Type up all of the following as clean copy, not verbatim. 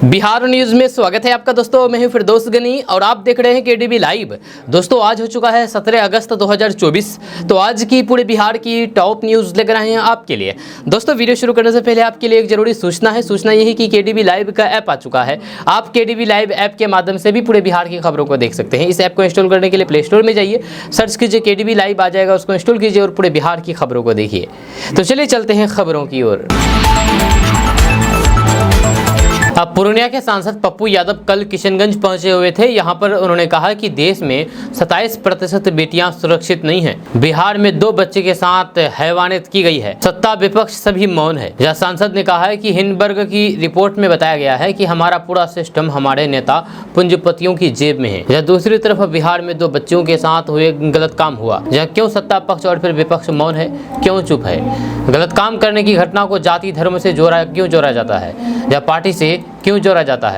Bihar news में स्वागत है आपका दोस्तों। मैं हूं फिरदौस गनी और आप देख रहे हैं केडीबी लाइव। दोस्तों आज हो चुका है 17 अगस्त 2024। तो आज की पूरे बिहार की टॉप न्यूज लेकर आए हैं आपके लिए। दोस्तों वीडियो शुरू करने से पहले आपके लिए एक जरूरी सूचना है। सूचना यही कि केडीबी लाइव का ऐप आ चुका है। आप केडीबी लाइव ऐप के माध्यम से भी पूरे बिहार की खबरों को देख सकते हैं। इस ऐप को इंस्टॉल करने के लिए प्ले स्टोर में जाइए, सर्च कीजिए केडीबी लाइव आ जाएगा, उसको इंस्टॉल कीजिए और पूरे बिहार की खबरों को देखिए। तो चलिए चलते हैं खबरों की ओर। अब पूर्णिया के सांसद पप्पू यादव कल किशनगंज पहुंचे हुए थे। यहां पर उन्होंने कहा कि देश में 27% बेटियां सुरक्षित नहीं हैं। बिहार में 2 बच्चे के साथ हैवानियत की गई है। सत्ता विपक्ष सभी मौन है। यह सांसद ने कहा है कि हिंडनबर्ग की रिपोर्ट में बताया गया है कि हमारा पूरा सिस्टम हमारे नेता पूंजीपतियों की जेब में है। यह दूसरी तरफ बिहार में 2 बच्चों के साथ हुए गलत काम हुआ। यह क्यों सत्ता पक्ष और फिर विपक्ष मौन है, क्यों चुप है? गलत काम करने की घटना को जाति धर्म से क्यों जोड़ा जाता है, या पार्टी से क्यों जोड़ा जाता है?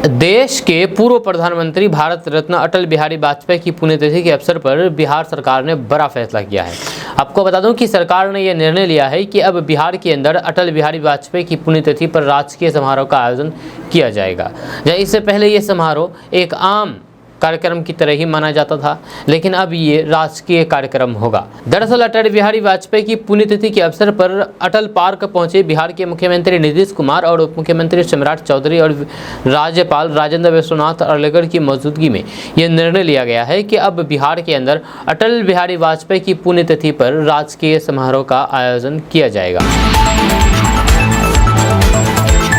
देश के पूर्व प्रधानमंत्री भारत रत्न अटल बिहारी वाजपेयी की पुण्यतिथि के अवसर पर बिहार सरकार ने बड़ा फैसला किया है। आपको बता दूं कि सरकार ने यह निर्णय लिया है कि अब बिहार के अंदर अटल बिहारी वाजपेयी की पुण्यतिथि पर राजकीय समारोह का आयोजन किया जाएगा। इससे पहले यह समारोह एक आम कार्यक्रम की तरह ही माना जाता था, लेकिन अब ये राजकीय कार्यक्रम होगा। दरअसल अटल बिहारी वाजपेयी की पुण्यतिथि के अवसर पर अटल पार्क पहुंचे बिहार के मुख्यमंत्री नीतीश कुमार और उप मुख्यमंत्री सम्राट चौधरी और राज्यपाल राजेंद्र विश्वनाथ अर्लेकर की मौजूदगी में यह निर्णय लिया गया है कि अब बिहार के अंदर अटल बिहारी वाजपेयी की पुण्यतिथि पर राजकीय समारोह का आयोजन किया जाएगा।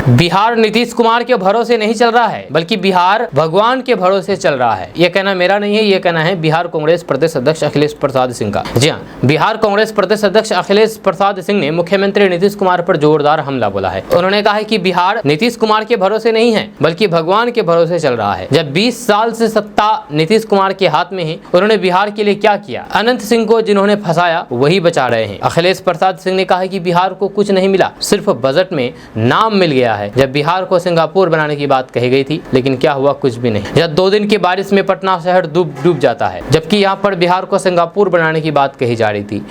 बिहार नीतीश कुमार के भरोसे नहीं चल रहा है, बल्कि बिहार भगवान के भरोसे चल रहा है। यह कहना मेरा नहीं है, यह कहना है बिहार कांग्रेस प्रदेश अध्यक्ष अखिलेश प्रसाद सिंह का। जी हाँ, बिहार कांग्रेस प्रदेश अध्यक्ष अखिलेश प्रसाद सिंह ने मुख्यमंत्री नीतीश कुमार पर जोरदार हमला बोला है। उन्होंने कहा है कि बिहार नीतीश कुमार के भरोसे नहीं है, बल्कि भगवान के भरोसे चल रहा है। जब 20 साल से सत्ता नीतीश कुमार के हाथ में है, उन्होंने बिहार के लिए क्या किया? अनंत सिंह को जिन्होंने फंसाया वही बचा रहे हैं। अखिलेश प्रसाद सिंह ने कहा है कि बिहार को कुछ नहीं मिला, सिर्फ बजट में नाम मिल गया है। जब बिहार को सिंगापुर बनाने की बात कही गई थी, लेकिन क्या हुआ? कुछ भी नहीं। जब 2 दिन की बारिश में पटना शहर डूब जाता है, जबकि यहाँ पर बिहार को सिंगापुर बनाने की बात कही जा रही थी।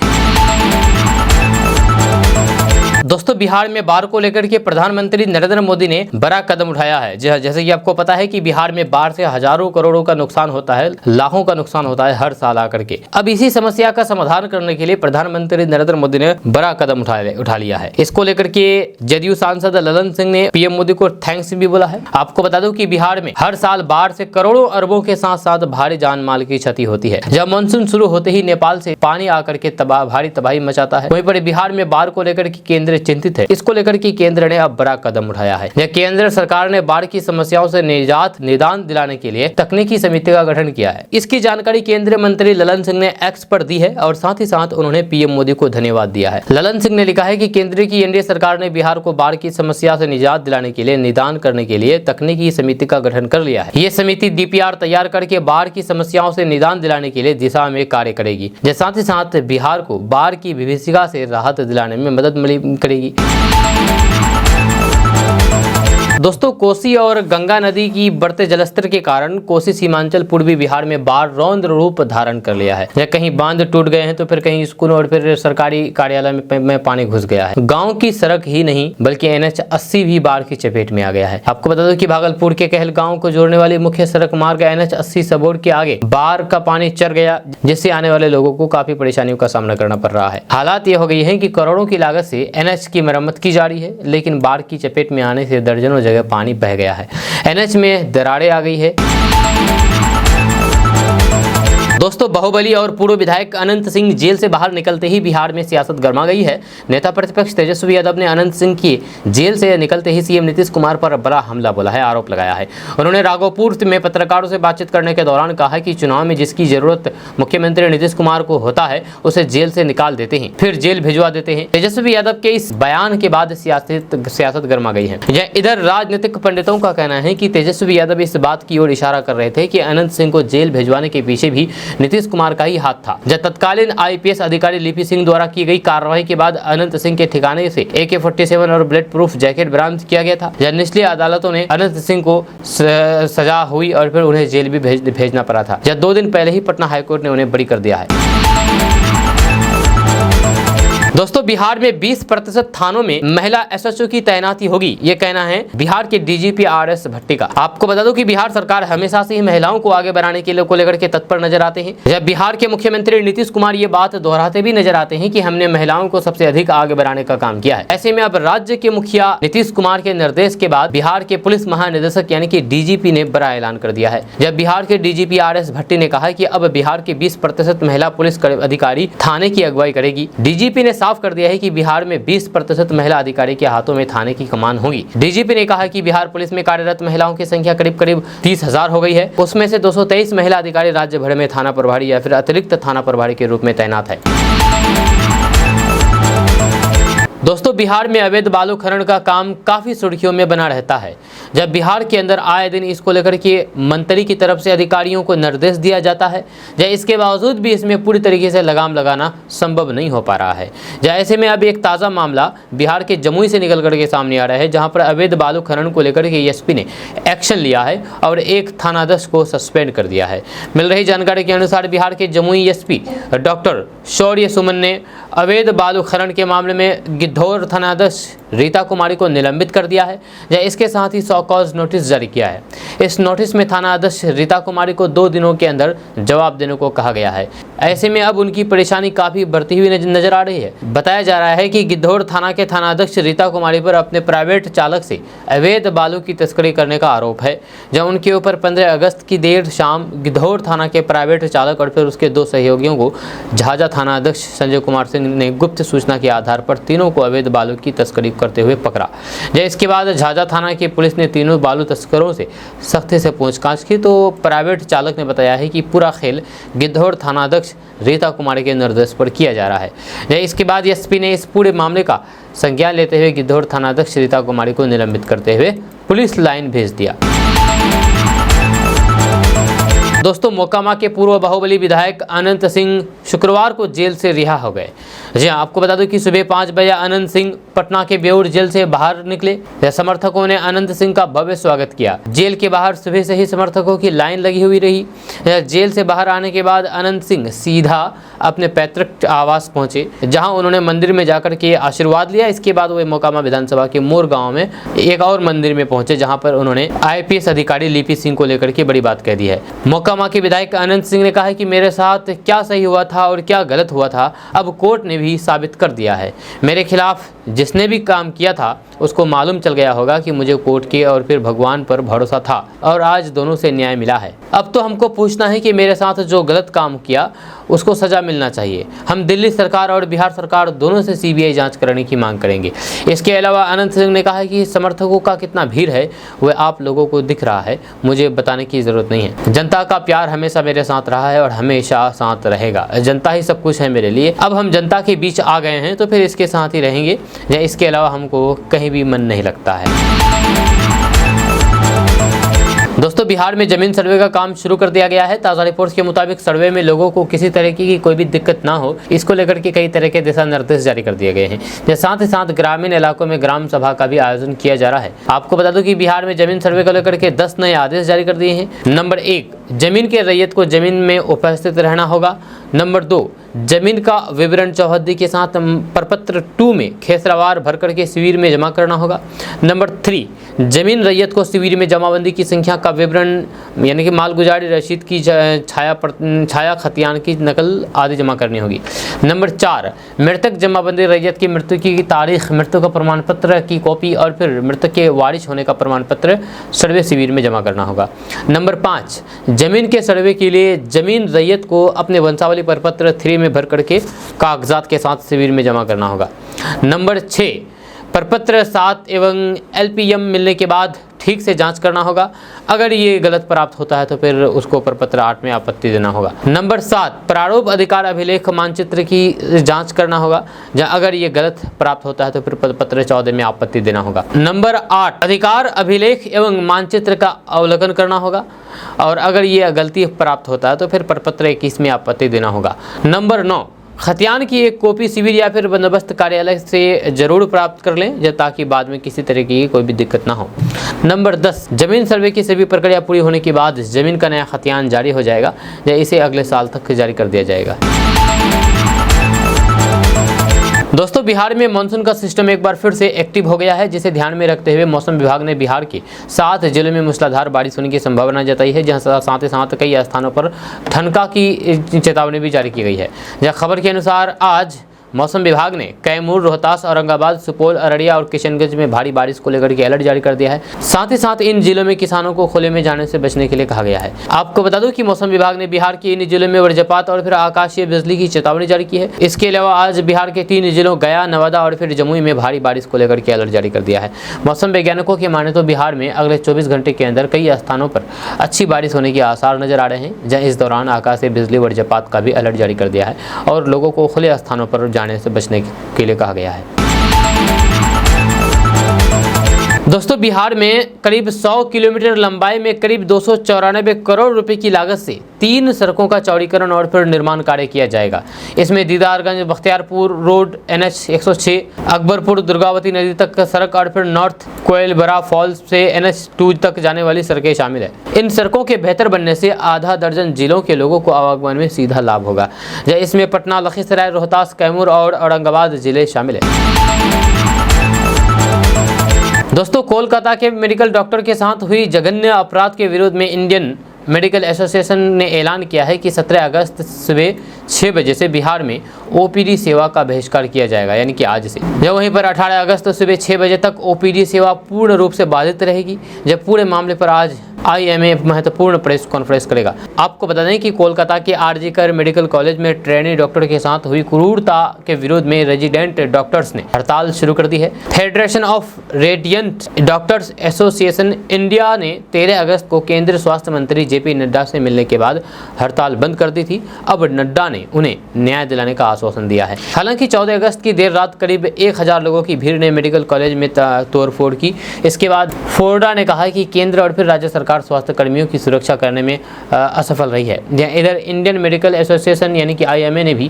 दोस्तों बिहार में बाढ़ को लेकर के प्रधानमंत्री नरेंद्र मोदी ने बड़ा कदम उठाया है। जैसे कि आपको पता है कि बिहार में बाढ़ से हजारों करोड़ों का नुकसान होता है, लाखों का नुकसान होता है हर साल आकर के। अब इसी समस्या का समाधान करने के लिए प्रधानमंत्री नरेंद्र मोदी ने बड़ा कदम उठा लिया है। इसको लेकर के जदयू सांसद ललन सिंह ने पीएम मोदी को थैंक्स भी बोला है। आपको बता दूं कि बिहार में हर साल बाढ़ से करोड़ों अरबों के साथ साथ भारी जान माल की क्षति होती है। जब मानसून शुरू होते ही नेपाल से पानी आकर के भारी तबाही मचाता है। वहीं पर बिहार में बाढ़ को लेकर के केंद्र चिंतित है। इसको लेकर के केंद्र ने अब बड़ा कदम उठाया है। केंद्र सरकार ने बाढ़ की समस्याओं से निदान दिलाने के लिए तकनीकी समिति का गठन किया है। इसकी जानकारी केंद्रीय मंत्री ललन सिंह ने एक्स पर दी है और साथ ही साथ उन्होंने पीएम मोदी को धन्यवाद दिया है। ललन सिंह ने लिखा है कि केंद्र की एनडीए सरकार ने बिहार को बाढ़ की समस्या से निजात दिलाने के लिए निदान करने के लिए तकनीकी समिति का गठन कर लिया है। ये समिति डीपीआर तैयार करके बाढ़ की समस्याओं से निदान दिलाने के लिए दिशा में कार्य करेगी। साथ ही साथ बिहार को बाढ़ की विभीषिका से राहत दिलाने में मदद करेगी। दोस्तों कोसी और गंगा नदी की बढ़ते जलस्तर के कारण कोसी सीमांचल पूर्वी बिहार में बाढ़ रौद्र रूप धारण कर लिया है। या कहीं बांध टूट गए हैं, तो फिर कहीं स्कूल और फिर सरकारी कार्यालय में पानी घुस गया है। गांव की सड़क ही नहीं बल्कि NH 80 भी बाढ़ की चपेट में आ गया है। आपको बता दो कि भागलपुर के कहलगांव को जोड़ने वाली मुख्य सड़क मार्ग NH 80 सबोर के आगे बाढ़ का पानी चढ़ गया, जिससे आने वाले लोगों को काफी परेशानियों का सामना करना पड़ रहा है। हालात ये हो गई है कि करोड़ों की लागत से NH की मरम्मत की जा रही है, लेकिन बाढ़ की चपेट में आने से दर्जनों जगह पानी बह गया है। NH में दरारें आ गई है। दोस्तों बाहुबली और पूर्व विधायक अनंत सिंह जेल से बाहर निकलते ही बिहार में सियासत गर्मा गई है। नेता प्रतिपक्ष तेजस्वी यादव ने अनंत सिंह की जेल से निकलते ही सीएम नीतीश कुमार पर बड़ा हमला बोला है, आरोप लगाया है। उन्होंने राघोपुर में पत्रकारों से बातचीत करने के दौरान कहा कि चुनाव में जिसकी जरूरत मुख्यमंत्री नीतीश कुमार को होता है उसे जेल से निकाल देते हैं, फिर जेल भिजवा देते हैं। तेजस्वी यादव के इस बयान के बाद सियासत गर्मा गई है। इधर राजनीतिक पंडितों का कहना है कि तेजस्वी यादव इस बात की ओर इशारा कर रहे थे कि अनंत सिंह को जेल भिजवाने के पीछे भी नीतीश कुमार का ही हाथ था। जब तत्कालीन आईपीएस अधिकारी लिपि सिंह द्वारा की गई कार्रवाई के बाद अनंत सिंह के ठिकाने से AK-47 और बुलेट प्रूफ जैकेट बरामद किया गया था। जब निचली अदालतों ने अनंत सिंह को सजा हुई और फिर उन्हें जेल भी भेजना पड़ा था। जब 2 दिन पहले ही पटना हाईकोर्ट ने उन्हें बरी कर दिया है। दोस्तों बिहार में 20% थानों में महिला एसएचओ की तैनाती होगी, ये कहना है बिहार के डीजीपी आरएस भट्टी का। आपको बता दो कि बिहार सरकार हमेशा से ही महिलाओं को आगे बढ़ाने के लिए को लेकर के तत्पर नजर आते हैं। जब बिहार के मुख्यमंत्री नीतीश कुमार ये बात दोहराते भी नजर आते हैं कि हमने महिलाओं को सबसे अधिक आगे बढ़ाने का काम किया है। ऐसे में अब राज्य के मुखिया नीतीश कुमार के निर्देश के बाद बिहार के पुलिस महानिदेशक यानी कि डीजीपी ने बड़ा ऐलान कर दिया है। जब बिहार के डीजीपी आरएस भट्टी ने कहा कि अब बिहार के 20% महिला पुलिस अधिकारी थाने की अगुवाई करेगी। डीजीपी ने साफ कर दिया है कि बिहार में 20% महिला अधिकारी के हाथों में थाने की कमान होगी। डीजीपी ने कहा कि बिहार पुलिस में कार्यरत महिलाओं की संख्या करीब 30,000 हो गई है। उसमें से 223 महिला अधिकारी राज्य भर में थाना प्रभारी या फिर अतिरिक्त थाना प्रभारी के रूप में तैनात है। दोस्तों बिहार में अवैध बालू खनन का काम काफ़ी सुर्खियों में बना रहता है। जब बिहार के अंदर आए दिन इसको लेकर के मंत्री की तरफ से अधिकारियों को निर्देश दिया जाता है, जब इसके बावजूद भी इसमें पूरी तरीके से लगाम लगाना संभव नहीं हो पा रहा है। जब ऐसे में अब एक ताज़ा मामला बिहार के जमुई से निकल करके सामने आ रहा है, जहाँ पर अवैध बालू खनन को लेकर के एसपी ने एक्शन लिया है और एक थानाध्यक्ष को सस्पेंड कर दिया है। मिल रही जानकारी के अनुसार बिहार के जमुई एसपी डॉक्टर शौर्य सुमन ने अवैध बालू खनन के मामले में गिद्धौर थानाध्यक्ष रीता कुमारी को निलंबित कर दिया है। या इसके साथ ही 100 कॉज नोटिस जारी किया है। इस नोटिस में थानाध्यक्ष रीता कुमारी को 2 दिनों के अंदर जवाब देने को कहा गया है। ऐसे में अब उनकी परेशानी काफ़ी बढ़ती हुई नजर आ रही है। बताया जा रहा है कि गिद्धौर थाना के थानाध्यक्ष रीता कुमारी पर अपने प्राइवेट चालक से अवैध बालू की तस्करी करने का आरोप है। जब उनके ऊपर 15 अगस्त की देर शाम गिद्धौर थाना के प्राइवेट चालक और फिर उसके 2 सहयोगियों को झाझा थानाध्यक्ष संजय कुमार सिंह ने गुप्त सूचना के आधार पर तीनों को अवैध बालू की तस्करी करते हुए पकड़ा। जब इसके बाद झाझा थाना की पुलिस ने तीनों बालू तस्करों से सख्ती से पूछताछ की, तो प्राइवेट चालक ने बताया है कि पूरा खेल गिद्धौर थानाध्यक्ष रीता कुमारी के निर्देश पर किया जा रहा है। जब इसके बाद एसपी ने इस पूरे मामले का संज्ञान लेते हुए गिद्धौर थानाध्यक्ष रीता कुमारी को निलंबित करते हुए पुलिस लाइन भेज दिया। दोस्तों मोकामा के पूर्व बाहुबली विधायक अनंत सिंह शुक्रवार को जेल से रिहा हो गए। जी हाँ, आपको बता दूं कि सुबह 5 बजे अनंत सिंह पटना के बेउर जेल से बाहर निकले। समर्थकों ने अनंत सिंह का भव्य स्वागत किया। जेल के बाहर सुबह से ही समर्थकों की लाइन लगी हुई रही। जेल से बाहर आने के बाद अनंत सिंह सीधा अपने पैतृक आवास पहुंचे, जहां उन्होंने मंदिर में जाकर के आशीर्वाद लिया। इसके बाद वे मोकामा विधानसभा के मोर गाँव में एक और मंदिर में पहुंचे, जहाँ पर उन्होंने IPS अधिकारी लिपि सिंह को लेकर के बड़ी बात कह दी है। मोकामा के विधायक अनंत सिंह ने कहा है कि मेरे साथ क्या सही हुआ था और क्या गलत हुआ था अब कोर्ट ने भी साबित कर दिया है। मेरे खिलाफ जिसने भी काम किया था उसको मालूम चल गया होगा कि मुझे कोर्ट की और फिर भगवान पर भरोसा था और आज दोनों से न्याय मिला है। अब तो हमको पूछना है कि मेरे साथ जो गलत काम किया उसको सजा मिलना चाहिए। हम दिल्ली सरकार और बिहार सरकार दोनों से CBI जांच कराने की मांग करेंगे। इसके अलावा अनंत सिंह ने कहा कि समर्थकों का कितना भीड़ है वह आप लोगों को दिख रहा है, मुझे बताने की ज़रूरत नहीं है। जनता का प्यार हमेशा मेरे साथ रहा है और हमेशा साथ रहेगा। जनता ही सब कुछ है मेरे लिए। अब हम जनता के बीच आ गए हैं तो फिर इसके साथ ही रहेंगे, या इसके अलावा हमको कहीं भी मन नहीं लगता है। दोस्तों बिहार में जमीन सर्वे का काम शुरू कर दिया गया है। ताज़ा रिपोर्ट्स के मुताबिक सर्वे में लोगों को किसी तरह की कोई भी दिक्कत ना हो, इसको लेकर के कई तरह के दिशा निर्देश जारी कर दिए गए हैं। साथ ही साथ ग्रामीण इलाकों में ग्राम सभा का भी आयोजन किया जा रहा है। आपको बता दूं कि बिहार में जमीन सर्वे को लेकर के 10 नए आदेश जारी कर दिए हैं। नंबर 1, जमीन के रैयत को जमीन में उपस्थित रहना होगा। नंबर 2, जमीन का विवरण चौहद्दी के साथ प्रपत्र 2 में खेसरावार भर करके शिविर में जमा करना होगा। नंबर 3, जमीन रैयत को शिविर में जमाबंदी की संख्या का विवरण यानी कि मालगुजारी रसीद की छाया खतियान की नकल आदि जमा करनी होगी। नंबर 4, मृतक जमाबंदी रैयत की मृत्यु की तारीख, मृत्यु का प्रमाण पत्र की कॉपी और फिर मृतक के वारिस होने का प्रमाण पत्र सर्वे शिविर में जमा करना होगा। नंबर 5, जमीन के सर्वे के लिए जमीन रैयत को अपने वंशावली प्रपत्र 3 में भर करके कागजात के साथ शिविर में जमा करना होगा। नंबर 6, प्रपत्र 7 एवं LPM मिलने के बाद ठीक से जांच करना होगा। अगर ये गलत प्राप्त होता है तो फिर उसको प्रपत्र 8 में आपत्ति देना होगा। नंबर 7, प्रारूप अधिकार अभिलेख मानचित्र की जांच करना होगा। अगर ये गलत प्राप्त होता है तो फिर प्रपत्र 14 में आपत्ति देना होगा। नंबर 8, अधिकार अभिलेख एवं मानचित्र का अवलोकन करना होगा और अगर ये गलती प्राप्त होता है तो फिर प्रपत्र 21 में आपत्ति देना होगा। नंबर 9, खतियान की एक कॉपी शिविर या फिर बंदोबस्त कार्यालय से जरूर प्राप्त कर लें ताकि बाद में किसी तरह की कोई भी दिक्कत ना हो। नंबर 10, जमीन सर्वे की सभी प्रक्रिया पूरी होने के बाद जमीन का नया खतियान जारी हो जाएगा या इसे अगले साल तक जारी कर दिया जाएगा। दोस्तों बिहार में मानसून का सिस्टम एक बार फिर से एक्टिव हो गया है, जिसे ध्यान में रखते हुए मौसम विभाग ने बिहार के 7 जिलों में मूसलाधार बारिश होने की संभावना जताई है, जहां साथ ही साथ कई स्थानों पर ठनका की चेतावनी भी जारी की गई है। जहां खबर के अनुसार आज मौसम विभाग ने कैमूर, रोहतास, औरंगाबाद, सुपौल, अररिया और किशनगंज में भारी बारिश को लेकर के अलर्ट जारी कर दिया है। साथ ही साथ इन जिलों में किसानों को खुले में जाने से बचने के लिए कहा गया है। आपको बता दूं कि मौसम विभाग ने बिहार के इन जिलों में वज्रपात और फिर आकाशीय बिजली की चेतावनी जारी की है। इसके अलावा आज बिहार के 3 जिलों गया, नवादा और फिर जमुई में भारी बारिश को लेकर के अलर्ट जारी कर दिया है। मौसम वैज्ञानिकों की माने तो बिहार में अगले 24 घंटे के अंदर कई स्थानों पर अच्छी बारिश होने के आसार नजर आ रहे हैं, जहाँ इस दौरान आकाशीय बिजली वज्रपात का भी अलर्ट जारी कर दिया है और लोगों को खुले स्थानों पर जाने से बचने के लिए कहा गया है। दोस्तों बिहार में करीब 100 किलोमीटर लंबाई में करीब 294 करोड़ रुपए की लागत से 3 सड़कों का चौड़ीकरण और फिर निर्माण कार्य किया जाएगा। इसमें दीदारगंज बख्तियारपुर रोड, NH 106, अकबरपुर दुर्गावती नदी तक का सड़क और फिर नॉर्थ कोयलबरा फॉल्स से NH 2 तक जाने वाली सड़कें शामिल है। इन सड़कों के बेहतर बनने से आधा दर्जन जिलों के लोगों को आवागमन में सीधा लाभ होगा। इसमें पटना, लखीसराय, रोहतास, कैमूर और औरंगाबाद जिले शामिल है। दोस्तों कोलकाता के मेडिकल डॉक्टर के साथ हुई जघन्य अपराध के विरोध में इंडियन मेडिकल एसोसिएशन ने ऐलान किया है कि 17 अगस्त सुबह 6 बजे से बिहार में OPD सेवा का बहिष्कार किया जाएगा, यानी कि आज से। जब वहीं पर 18 अगस्त सुबह 6 बजे तक OPD सेवा पूर्ण रूप से बाधित रहेगी। जब पूरे मामले पर आज IMA महत्वपूर्ण प्रेस कॉन्फ्रेंस करेगा। आपको बता दें कि कोलकाता के RG कर मेडिकल कॉलेज में ट्रेनी डॉक्टर के साथ हुई क्रूरता के विरोध में रेजिडेंट डॉक्टर्स ने हड़ताल शुरू कर दी है। Federation of radiant doctors association India ने 13 अगस्त को केंद्रीय स्वास्थ्य मंत्री JP नड्डा से मिलने के बाद हड़ताल बंद कर दी थी। अब नड्डा ने उन्हें न्याय दिलाने का आश्वासन दिया है। हालांकि 14 अगस्त की देर रात करीब 1000 लोगों की भीड़ ने मेडिकल कॉलेज में तोड़फोड़ की। इसके बाद फोर्डा ने कहा कि केंद्र और फिर राज्य सरकार स्वास्थ्य कर्मियों की सुरक्षा करने में असफल रही है। इधर इंडियन मेडिकल एसोसिएशन यानी कि IMA ने भी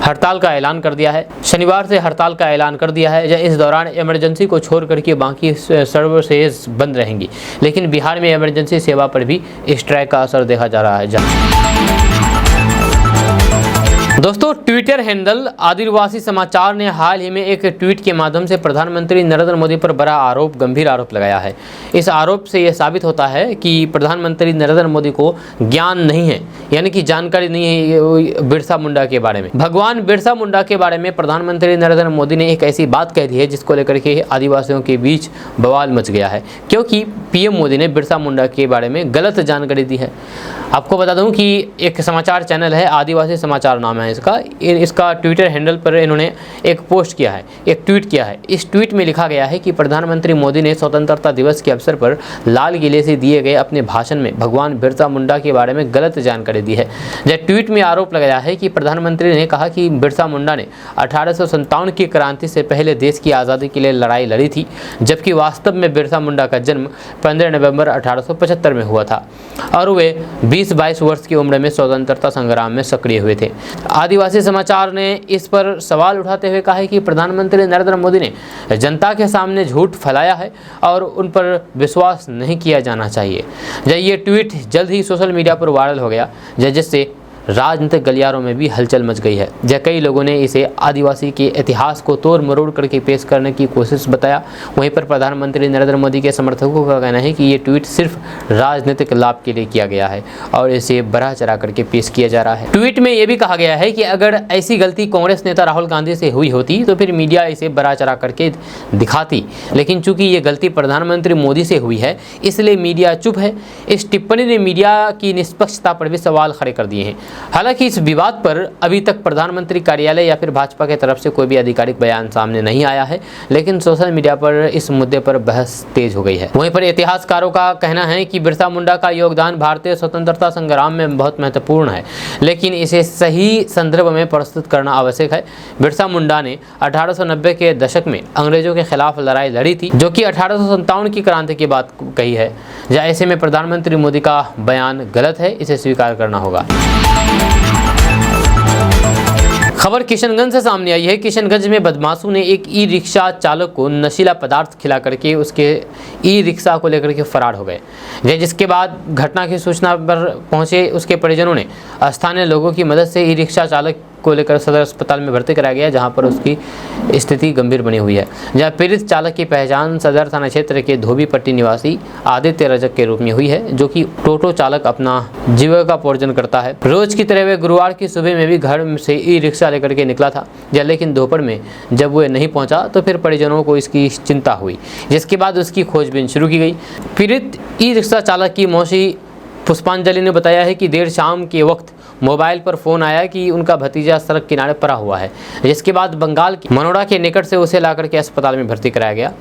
हड़ताल का ऐलान कर दिया है। शनिवार से हड़ताल का ऐलान कर दिया है। इस दौरान इमरजेंसी को छोड़ करके बाकी सर्विसेज बंद रहेंगी, लेकिन बिहार में इमरजेंसी सेवा पर भी स्ट्राइक का असर देखा जा रहा है। दोस्तों ट्विटर हैंडल आदिवासी समाचार ने हाल ही में एक ट्वीट के माध्यम से प्रधानमंत्री नरेंद्र मोदी पर बड़ा गंभीर आरोप लगाया है। इस आरोप से यह साबित होता है कि प्रधानमंत्री नरेंद्र मोदी को ज्ञान नहीं है, यानी कि जानकारी नहीं है बिरसा मुंडा के बारे में। भगवान बिरसा मुंडा के बारे में प्रधानमंत्री नरेंद्र मोदी ने एक ऐसी बात कह दी है जिसको लेकर के आदिवासियों के बीच बवाल मच गया है, क्योंकि PM मोदी ने बिरसा मुंडा के बारे में गलत जानकारी दी है। आपको बता दूं कि एक समाचार चैनल है, आदिवासी समाचार नाम है इसका ट्विटर हैंडल पर इन्होंने एक पोस्ट किया है, एक ट्वीट किया है। इस ट्वीट में लिखा गया है कि प्रधानमंत्री मोदी ने स्वतंत्रता दिवस के अवसर पर लाल किले से दिए गए अपने भाषण में भगवान बिरसा मुंडा के बारे में गलत जानकारी दी है। जब ट्वीट में आरोप लगाया है कि प्रधानमंत्री ने कहा कि बिरसा मुंडा ने 1857 की क्रांति से पहले देश की आज़ादी के लिए लड़ाई लड़ी थी, जबकि वास्तव में बिरसा मुंडा का जन्म 15 नवंबर 1875 में हुआ था और वे 20-22 वर्ष की उम्र में स्वतंत्रता संग्राम में सक्रिय हुए थे। आदिवासी समाचार ने इस पर सवाल उठाते हुए कहा है कि प्रधानमंत्री नरेंद्र मोदी ने जनता के सामने झूठ फैलाया है और उन पर विश्वास नहीं किया जाना चाहिए। ये ट्वीट जल्द ही सोशल मीडिया पर वायरल हो गया, जिससे राजनीतिक गलियारों में भी हलचल मच गई है। कई लोगों ने इसे आदिवासी के इतिहास को तोड़ मरोड़ करके पेश करने की कोशिश बताया। वहीं पर प्रधानमंत्री नरेंद्र मोदी के समर्थकों का कहना है कि ये ट्वीट सिर्फ राजनीतिक लाभ के लिए किया गया है और इसे बढ़ा चढ़ा करके पेश किया जा रहा है। ट्वीट में ये भी कहा गया है कि अगर ऐसी गलती कांग्रेस नेता राहुल गांधी से हुई होती तो फिर मीडिया इसे बढ़ा चढ़ा करके दिखाती, लेकिन चूंकि ये गलती प्रधानमंत्री मोदी से हुई है इसलिए मीडिया चुप है। इस टिप्पणी ने मीडिया की निष्पक्षता पर भी सवाल खड़े कर दिए हैं। हालांकि इस विवाद पर अभी तक प्रधानमंत्री कार्यालय या फिर भाजपा की तरफ से कोई भी आधिकारिक बयान सामने नहीं आया है, लेकिन सोशल मीडिया पर इस मुद्दे पर बहस तेज हो गई है। वहीं पर इतिहासकारों का कहना है कि बिरसा मुंडा का योगदान भारतीय स्वतंत्रता संग्राम में बहुत महत्वपूर्ण है, लेकिन इसे सही संदर्भ में प्रस्तुत करना आवश्यक है। बिरसा मुंडा ने 1890 के दशक में अंग्रेजों के खिलाफ लड़ाई लड़ी थी, जो कि 1857 की क्रांति की बात कही है। ऐसे में प्रधानमंत्री मोदी का बयान गलत है, इसे स्वीकार करना होगा। खबर किशनगंज से सामने आई है। किशनगंज में बदमाशों ने एक ई रिक्शा चालक को नशीला पदार्थ खिला करके उसके ई रिक्शा को लेकर के फरार हो गए, जिसके बाद घटना की सूचना पर पहुंचे उसके परिजनों ने स्थानीय लोगों की मदद से ई रिक्शा चालक को लेकर सदर अस्पताल में भर्ती कराया गया, जहां पर उसकी स्थिति गंभीर बनी हुई है। जहां पीड़ित चालक की पहचान सदर थाना क्षेत्र के धोबीपट्टी निवासी आदित्य रजक के रूप में हुई है, जो कि टोटो चालक अपना जीविकोपार्जन करता है। रोज की तरह वह गुरुवार की सुबह में भी घर से ई रिक्शा लेकर के निकला था, लेकिन दोपहर में जब वह नहीं पहुंचा तो फिर परिजनों को इसकी चिंता हुई, जिसके बाद उसकी खोजबीन शुरू की गई। पीड़ित ई रिक्शा चालक की मौसी पुष्पांजलि ने बताया है कि देर शाम के वक्त मोबाइल पर फोन आया कि उनका भतीजा सड़क किनारे पड़ा हुआ है, जिसके बाद बंगाल के मनोड़ा के निकट से उसे लाकर के अस्पताल में भर्ती कराया गया।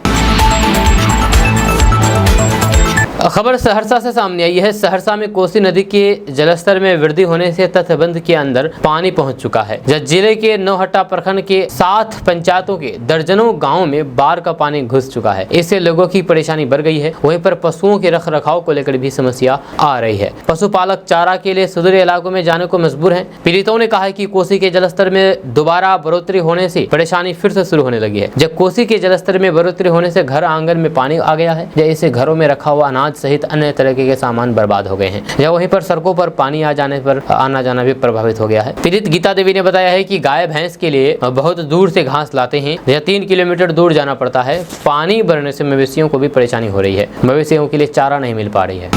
खबर सहरसा से सामने आई है। सहरसा में कोसी नदी के जलस्तर में वृद्धि होने से तटबंध के अंदर पानी पहुंच चुका है। जिले के नौहट्टा प्रखंड के 7 पंचायतों के दर्जनों गांवों में बाढ़ का पानी घुस चुका है। इससे लोगों की परेशानी बढ़ गई है। वहीं पर पशुओं के रख रखाव को लेकर भी समस्या आ रही है। पशुपालक चारा के लिए सुदूर इलाकों में जाने को मजबूर हैं। पीड़ितों ने कहा है कि कोसी के जलस्तर में दोबारा बढ़ोतरी होने से परेशानी फिर से शुरू होने लगी है। जब कोसी के जलस्तर में बढ़ोतरी होने से घर आंगन में पानी आ गया है, जैसे घरों में रखा हुआ अनाज सहित अन्य तरह के सामान बर्बाद हो गए हैं। या वहीं पर सड़कों पर पानी आ जाने पर आना जाना भी प्रभावित हो गया है। पीड़ित गीता देवी ने बताया है कि गाय भैंस के लिए बहुत दूर से घास लाते हैं, या 3 किलोमीटर दूर जाना पड़ता है। पानी भरने से मवेशियों को भी परेशानी हो रही है। मवेशियों के लिए चारा नहीं मिल पा रही है।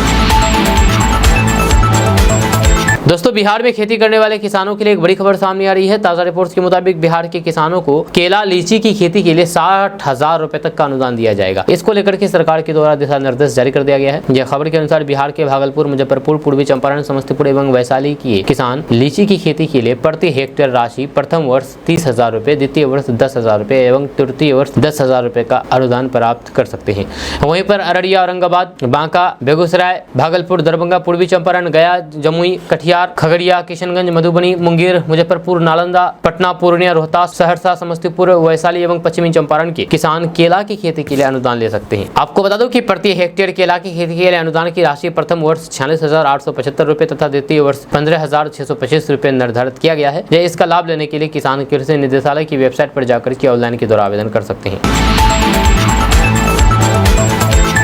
दोस्तों, बिहार में खेती करने वाले किसानों के लिए एक बड़ी खबर सामने आ रही है। ताजा रिपोर्ट्स के मुताबिक बिहार के किसानों को केला लीची की खेती के लिए 60,000 रुपए तक का अनुदान दिया जाएगा। इसको लेकर के सरकार के द्वारा दिशा निर्देश जारी कर दिया गया है। यह खबर के अनुसार बिहार के भागलपुर, मुजफ्फरपुर, पूर्वी चंपारण, समस्तीपुर एवं वैशाली के किसान लीची की खेती के लिए प्रति हेक्टेयर राशि प्रथम वर्ष 30,000 रुपए, द्वितीय वर्ष 10,000 रुपए एवं तृतीय वर्ष 10,000 रुपए का अनुदान प्राप्त कर सकते हैं। वहीं पर अररिया, औरंगाबाद, बांका, बेगूसराय, भागलपुर, दरभंगा, पूर्वी चंपारण, गया, जमुई, कटिहार, खगड़िया, किशनगंज, मधुबनी, मुंगेर, मुजफ्फरपुर, नालंदा, पटना, पूर्णिया, रोहतास, सहरसा, समस्तीपुर, वैशाली एवं पश्चिमी चंपारण के किसान केला की खेती के लिए अनुदान ले सकते हैं। आपको बता दूं कि प्रति हेक्टेयर केला की खेती के लिए अनुदान की राशि प्रथम वर्ष 46,875 रुपए तथा द्वितीय वर्ष 15,625 रुपए निर्धारित किया गया है। इसका लाभ लेने के लिए किसान कृषि निदेशालय की वेबसाइट पर जाकर के ऑनलाइन के द्वारा आवेदन कर सकते हैं।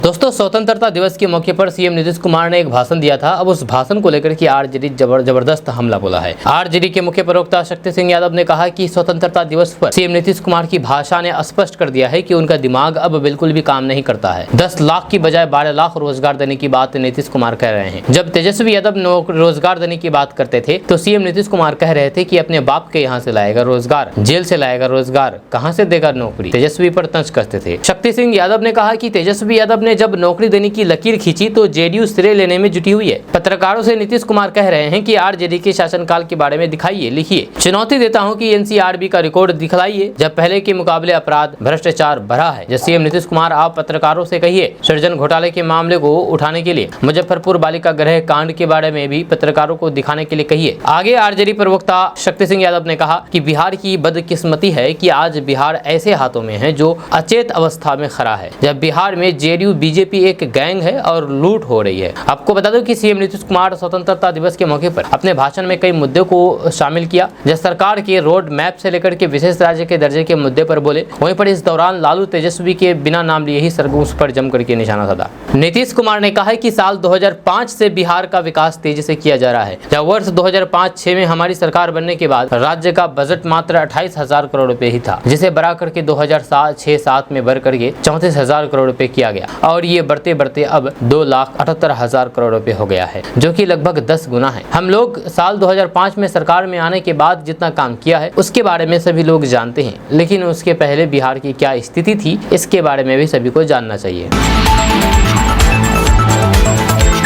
दोस्तों, स्वतंत्रता दिवस के मौके पर सीएम नीतीश कुमार ने एक भाषण दिया था। अब उस भाषण को लेकर के आरजेडी जबरदस्त हमला बोला है। आरजेडी के मुख्य प्रवक्ता शक्ति सिंह यादव ने कहा कि स्वतंत्रता दिवस पर सीएम नीतीश कुमार की भाषा ने स्पष्ट कर दिया है कि उनका दिमाग अब बिल्कुल भी काम नहीं करता है। 10 लाख की बजाय 12 लाख रोजगार देने की बात नीतीश कुमार कह रहे हैं। जब तेजस्वी यादव रोजगार देने की बात करते थे तो सीएम नीतीश कुमार कह रहे थे कि अपने बाप के यहाँ से लाएगा रोजगार, जेल से लाएगा रोजगार, कहाँ से देगा नौकरी। तेजस्वी पर तंज कसते थे। शक्ति सिंह यादव ने कहा कि तेजस्वी यादव ने जब नौकरी देने की लकीर खींची तो जेडीयू श्रेय लेने में जुटी हुई है। पत्रकारों से नीतीश कुमार कह रहे हैं कि आरजेडी के शासनकाल के बारे में दिखाइए, लिखिए। चुनौती देता हूं कि एनसीआरबी का रिकॉर्ड दिखलाइए, जब पहले के मुकाबले अपराध, भ्रष्टाचार बढ़ा है। जब सीएम नीतीश कुमार आप पत्रकारों से कहिए सृजन घोटाले के मामले को उठाने के लिए, मुजफ्फरपुर बालिका गृह कांड के बारे में भी पत्रकारों को दिखाने के लिए कहिए। आगे आरजेडी प्रवक्ता शक्ति सिंह यादव ने कहा कि बिहार की बदकिस्मती है कि आज बिहार ऐसे हाथों में है जो अचेत अवस्था में खड़ा है। जब बिहार में जेडीयू बीजेपी एक गैंग है और लूट हो रही है। आपको बता दो कि सीएम नीतीश कुमार स्वतंत्रता दिवस के मौके पर अपने भाषण में कई मुद्दों को शामिल किया। जब सरकार के रोड मैप से लेकर के विशेष राज्य के दर्जे के मुद्दे पर बोले, वहीं पर इस दौरान लालू तेजस्वी के बिना नाम लिए ही उस पर जम करके निशाना साधा। नीतीश कुमार ने कहा कि साल 2005 से बिहार का विकास तेजी से किया जा रहा है। जब वर्ष 2005-06 में हमारी सरकार बनने के बाद राज्य का बजट मात्र 28,000 करोड़ रुपए ही था, जिसे बढ़ा करके 2006-07 में बढ़ करके 34,000 करोड़ रुपए किया गया और ये बढ़ते बढ़ते अब 2,78,000 करोड़ रुपए हो गया है, जो कि लगभग 10 गुना है। हम लोग साल 2005 में सरकार में आने के बाद जितना काम किया है उसके बारे में सभी लोग जानते हैं, लेकिन उसके पहले बिहार की क्या स्थिति थी इसके बारे में भी सभी को जानना चाहिए।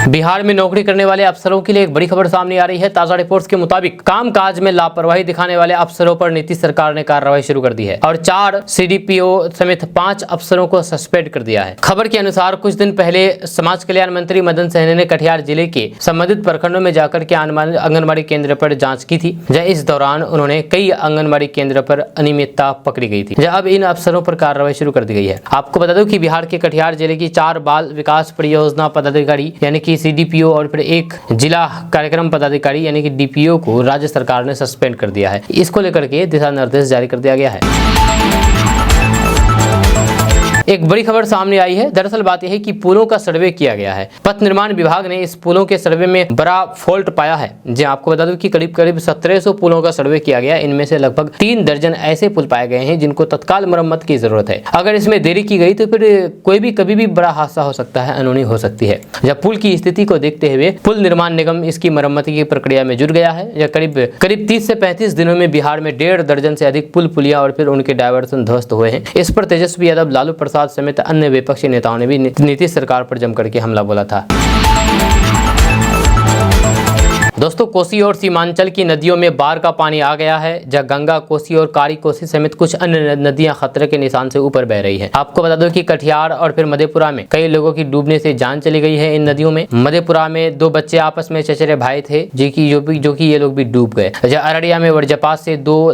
बिहार में नौकरी करने वाले अफसरों के लिए एक बड़ी खबर सामने आ रही है। ताजा रिपोर्ट्स के मुताबिक कामकाज में लापरवाही दिखाने वाले अफसरों पर नीतीश सरकार ने कार्रवाई शुरू कर दी है और 4 सीडीपीओ समेत 5 अफसरों को सस्पेंड कर दिया है। खबर के अनुसार कुछ दिन पहले समाज कल्याण मंत्री मदन सहनी ने कटिहार जिले के संबंधित प्रखंडों में जाकर के आंगनबाड़ी केंद्र पर जाँच की थी। इस दौरान उन्होंने कई आंगनबाड़ी केंद्र पर अनियमितता पकड़ी गई थी। अब इन अफसरों पर कार्रवाई शुरू कर दी गई है। आपको बता दो कि बिहार के कटिहार जिले की 4 बाल विकास परियोजना पदाधिकारी यानी कि सीडीपीओ और फिर एक जिला कार्यक्रम पदाधिकारी यानी कि डीपीओ को राज्य सरकार ने सस्पेंड कर दिया है। इसको लेकर के दिशा निर्देश जारी कर दिया गया है। एक बड़ी खबर सामने आई है। दरअसल बात यह है कि पुलों का सर्वे किया गया है। पथ निर्माण विभाग ने इस पुलों के सर्वे में बड़ा फॉल्ट पाया है। जी आपको बता दूं कि करीब 1700 पुलों का सर्वे किया गया। इनमें से लगभग 3 दर्जन ऐसे पुल पाए गए हैं जिनको तत्काल मरम्मत की जरूरत है। अगर इसमें देरी की गई तो फिर कोई भी कभी भी बड़ा हादसा हो सकता है, अनहोनी हो सकती है। जब पुल की स्थिति को देखते हुए पुल निर्माण निगम इसकी मरम्मत की प्रक्रिया में जुट गया है। या करीब 30 से 35 दिनों में बिहार में 1.5 दर्जन से अधिक पुल पुलिया और फिर उनके डायवर्सन ध्वस्त हुए हैं। इस पर तेजस्वी यादव, लालू प्रसाद समेत अन्य विपक्षी नेताओं ने भी नीतीश सरकार पर जमकर के हमला बोला था। दोस्तों, कोसी और सीमांचल की नदियों में बाढ़ का पानी आ गया है, जहां गंगा, कोसी और कारी कोसी समेत कुछ अन्य नदियां खतरे के निशान से ऊपर बह रही है। आपको बता दो कि कटिहार और फिर मधेपुरा में कई लोगों की डूबने से जान चली गई है इन नदियों में। मधेपुरा में 2 बच्चे आपस में चचेरे भाई थे जो कि ये लोग भी डूब गए। अररिया में वज्रपात से 2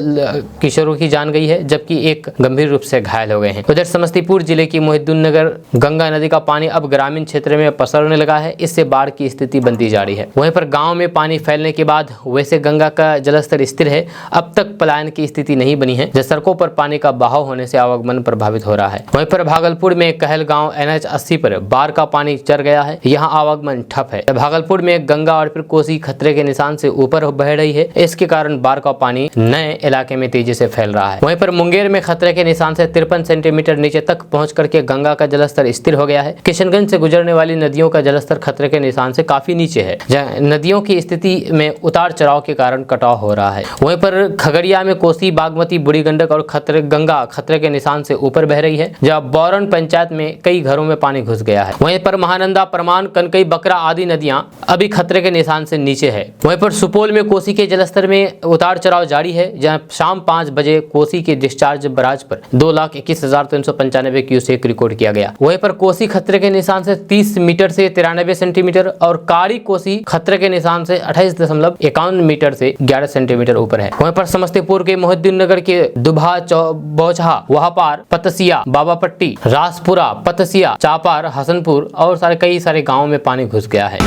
किशोरों की जान गई है, जबकि एक गंभीर रूप से घायल हो गए हैं। उधर समस्तीपुर जिले की मोहिउद्दीन नगर गंगा नदी का पानी अब ग्रामीण क्षेत्र में पसरने लगा है। इससे बाढ़ की स्थिति बनती जा रही है। वहीं पर गाँव में पानी फैलने के बाद वैसे गंगा का जलस्तर स्थिर है। अब तक पलायन की स्थिति नहीं बनी है। सड़कों पर पानी का बहाव होने से आवागमन प्रभावित हो रहा है। वहीं पर भागलपुर में कहलगांव NH 80 पर बाढ़ का पानी चढ़ गया है। यहाँ आवागमन ठप है। भागलपुर में गंगा और फिर कोसी खतरे के निशान से ऊपर बह रही है। इसके कारण बाढ़ का पानी नए इलाके में तेजी से फैल रहा है। वहीं पर मुंगेर में खतरे के निशान से 53 सेंटीमीटर नीचे तक पहुँच करके गंगा का जलस्तर स्थिर हो गया है। किशनगंज से गुजरने वाली नदियों का जलस्तर खतरे के निशान से काफी नीचे है। नदियों की स्थिति में उतार चढ़ाव के कारण कटाव हो रहा है। वहीं पर खगड़िया में कोसी, बागमती, बूढ़ी गंडक और गंगा खतरे के निशान से ऊपर बह रही है, जहां बौरन पंचायत में कई घरों में पानी घुस गया है। वहीं पर महानंदा, परमान, कनकई, बकरा आदि नदियां अभी खतरे के निशान से नीचे है। वहीं पर सुपौल में कोसी के जलस्तर में उतार चढ़ाव जारी है, जहां शाम 5 बजे कोसी के डिस्चार्ज बराज पर 2,21,395 क्यूसेक रिकॉर्ड किया गया। वहीं पर कोसी खतरे के निशान से 30 मीटर से 93 सेंटीमीटर और कारी कोसी खतरे के निशान से 28.51 मीटर से 11 सेंटीमीटर ऊपर है। वहीं पर समस्तीपुर के मोहिउद्दीन नगर के दुभा, बौछा, वहापार, पतसिया, बाबापट्टी, रासपुरा, पतसिया, चापार, हसनपुर और कई सारे गाँव में पानी घुस गया है।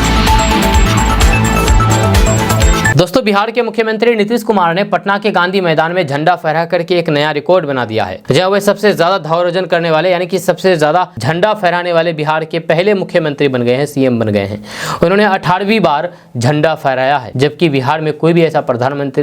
दोस्तों, बिहार के मुख्यमंत्री नीतीश कुमार ने पटना के गांधी मैदान में झंडा फहरा करके एक नया रिकॉर्ड बना दिया है। जहां वे सबसे ज्यादा ध्वजारोहण करने वाले यानी कि सबसे ज्यादा झंडा फहराने वाले बिहार के पहले मुख्यमंत्री बन गए हैं, CM बन गए हैं। उन्होंने 18वीं बार झंडा फहराया है, जबकि बिहार में कोई भी ऐसा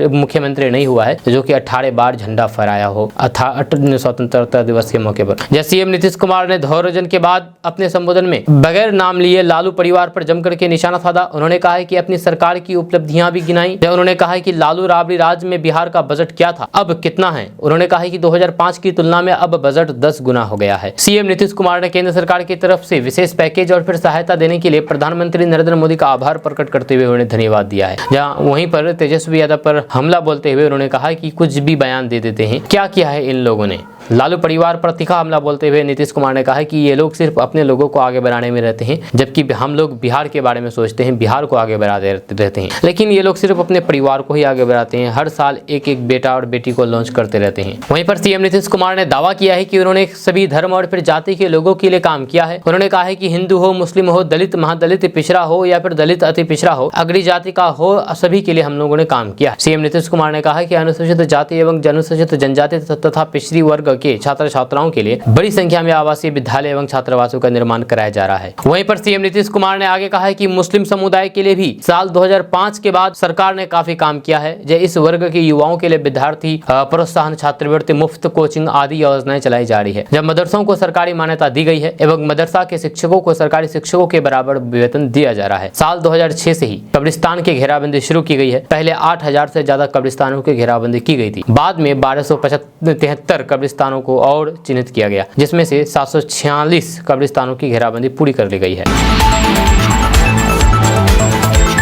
मुख्यमंत्री नहीं हुआ है जो कि 18 बार झंडा फहराया हो स्वतंत्रता दिवस के मौके पर। जैसे CM नीतीश कुमार ने ध्वजारोहण के बाद अपने संबोधन में बगैर नाम लिए लालू परिवार पर जमकर के निशाना साधा। उन्होंने कहा है कि अपनी सरकार की उपलब्धियां भी गिनाई। उन्होंने कहा है कि लालू राबड़ी राज में बिहार का बजट क्या था, अब कितना है। उन्होंने कहा है कि 2005 की तुलना में अब बजट 10 गुना हो गया है। CM नीतीश कुमार ने केंद्र सरकार की तरफ से विशेष पैकेज और फिर सहायता देने के लिए प्रधानमंत्री नरेंद्र मोदी का आभार प्रकट करते हुए उन्हें धन्यवाद दिया है। जहां वहीं पर तेजस्वी यादव पर हमला बोलते हुए उन्होंने कहा कि कुछ भी बयान दे देते हैं, क्या किया है इन लोगों ने। लालू परिवार पर तीखा हमला बोलते हुए नीतीश कुमार ने कहा कि ये लोग सिर्फ अपने लोगों को आगे बढ़ाने में रहते हैं, जबकि हम लोग बिहार के बारे में सोचते हैं, बिहार को आगे बढ़ाते रहते हैं, लेकिन ये लोग सिर्फ अपने परिवार को ही आगे बढ़ाते हैं। हर साल एक एक बेटा और बेटी को लॉन्च करते रहते हैं। वहीं पर CM नीतीश कुमार ने दावा किया है कि उन्होंने सभी धर्म और फिर जाति के लोगों के लिए काम किया है। उन्होंने कहा है कि हिंदू हो, मुस्लिम हो, दलित, महादलित, पिछड़ा हो या फिर दलित अति पिछड़ा हो, अग्री जाति का हो, सभी के लिए हम लोगों ने काम किया। CM नीतीश कुमार ने कहा कि अनुसूचित जाति एवं अनुसूचित जनजाति तथा पिछड़ी वर्ग के छात्र छात्राओं के लिए बड़ी संख्या में आवासीय विद्यालय एवं छात्रावासों का निर्माण कराया जा रहा है। वहीं पर CM नीतीश कुमार ने आगे कहा है कि मुस्लिम समुदाय के लिए भी साल 2005 के बाद सरकार ने काफी काम किया है। इस वर्ग के युवाओं के लिए विद्यार्थी प्रोत्साहन, छात्रवृत्ति, मुफ्त कोचिंग आदि योजनाएं चलाई जा रही है। जब मदरसों को सरकारी मान्यता दी गई है एवं मदरसा के शिक्षकों को सरकारी शिक्षकों के बराबर वेतन दिया जा रहा है। साल 2006 से ही कब्रिस्तान की घेराबंदी शुरू की गई है। पहले 8000 से ज्यादा कब्रिस्तानों की घेराबंदी की गई थी। बाद में 1273 कब्रिस्तानों को और चिन्हित किया गया, जिसमें से 746 कब्रिस्तानों की घेराबंदी पूरी कर ली गई है।